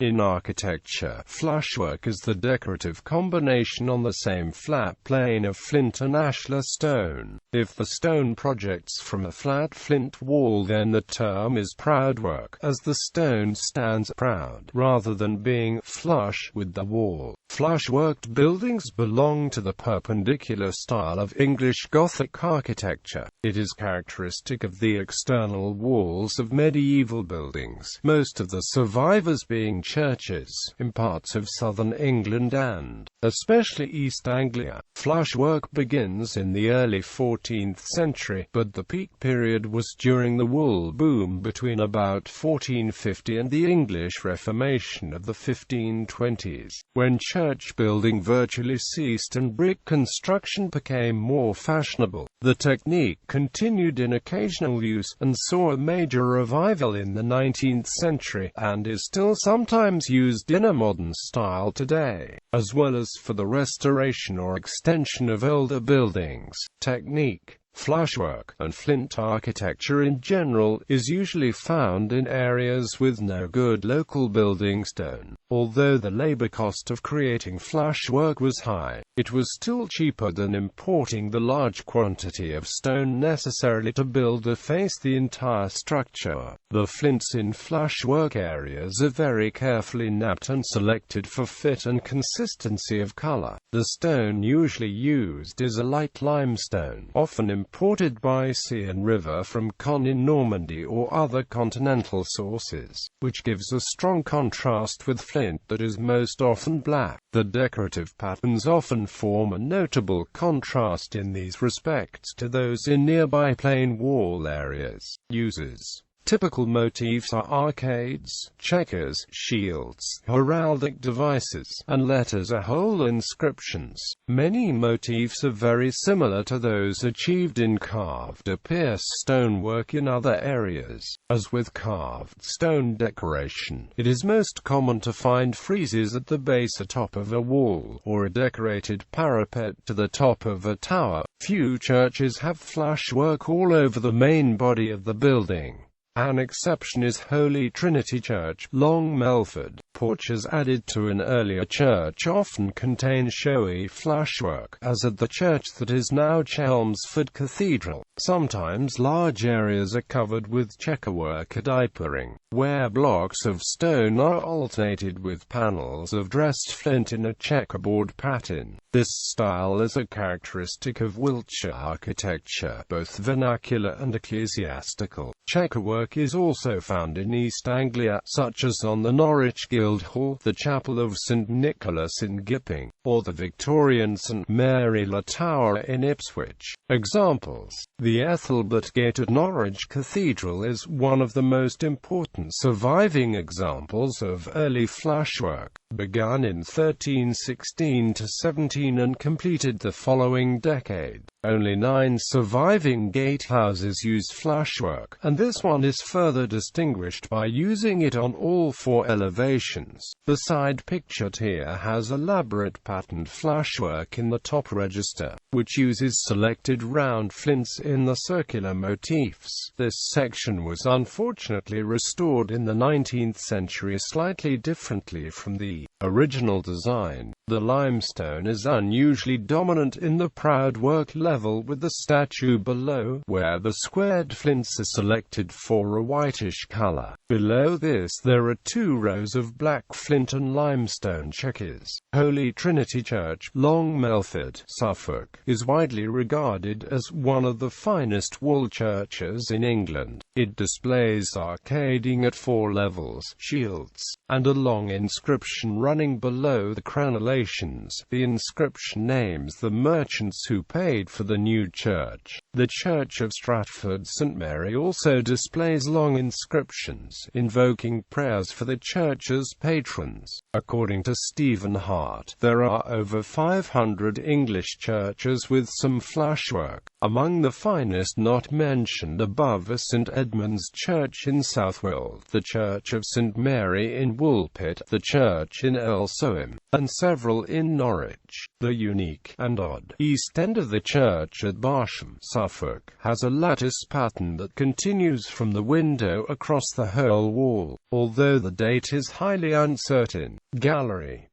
In architecture, flushwork is the decorative combination on the same flat plane of flint and ashlar stone. If the stone projects from a flat flint wall, then the term is proudwork, as the stone stands proud, rather than being flush with the wall. Flushworked buildings belong to the perpendicular style of English Gothic architecture. It is characteristic of the external walls of medieval buildings, most of the survivors being churches, in parts of southern England and, especially East Anglia. Flushwork begins in the early 14th century, but the peak period was during the wool boom between about 1450 and the English Reformation of the 1520s, when church building virtually ceased and brick construction became more fashionable. The technique continued in occasional use, and saw a major revival in the 19th century, and is still sometimes used in a modern style today, as well as for the restoration or extension of older buildings. Technique. Flushwork, and flint architecture in general, is usually found in areas with no good local building stone. Although the labor cost of creating flushwork was high, it was still cheaper than importing the large quantity of stone necessarily to build or face the entire structure. The flints in flushwork areas are very carefully knapped and selected for fit and consistency of color. The stone usually used is a light limestone, often imported by sea and river from Caen in Normandy or other continental sources, which gives a strong contrast with flint that is most often black. The decorative patterns often form a notable contrast in these respects to those in nearby plain wall areas. Uses. Typical motifs are arcades, checkers, shields, heraldic devices, and letters or whole inscriptions. Many motifs are very similar to those achieved in carved or pierced stonework in other areas. As with carved stone decoration, it is most common to find friezes at the base or top of a wall, or a decorated parapet to the top of a tower. Few churches have flushwork all over the main body of the building. An exception is Holy Trinity Church, Long Melford. Porches added to an earlier church often contain showy flushwork, as at the church that is now Chelmsford Cathedral. Sometimes large areas are covered with checkerwork or diapering, where blocks of stone are alternated with panels of dressed flint in a checkerboard pattern. This style is a characteristic of Wiltshire architecture, both vernacular and ecclesiastical. Checkerwork is also found in East Anglia, such as on the Norwich Guildhall, the Chapel of St Nicholas in Gipping, or the Victorian St Mary Le Tower in Ipswich. Examples. The Ethelbert Gate at Norwich Cathedral is one of the most important surviving examples of early flushwork, begun in 1316–17 and completed the following decade. Only 9 surviving gatehouses use flushwork, and this one is further distinguished by using it on all 4 elevations. The side pictured here has elaborate patterned flushwork in the top register, which uses selected round flints in the circular motifs. This section was unfortunately restored in the 19th century slightly differently from the original design. The limestone is unusually dominant in the proudwork level, with the statue below, where the squared flints are selected for a whitish color. Below this there are 2 rows of black flint and limestone checkers. Holy Trinity Church, Long Melford, Suffolk, is widely regarded as one of the finest wall churches in England. It displays arcading at 4 levels, shields, and a long inscription running below the crenellations. The inscription names the merchants who paid for the new church. The Church of Stratford St Mary also displays long inscriptions, invoking prayers for the church's patrons. According to Stephen Hart, there are over 500 English churches with some flushwork. Among the finest not mentioned above are St Edmund's Church in Southwold, the Church of St Mary in Woolpit, the Church church in Elsoham, and several in Norwich. The unique and odd east end of the church at Barsham, Suffolk, has a lattice pattern that continues from the window across the whole wall, although the date is highly uncertain. Gallery.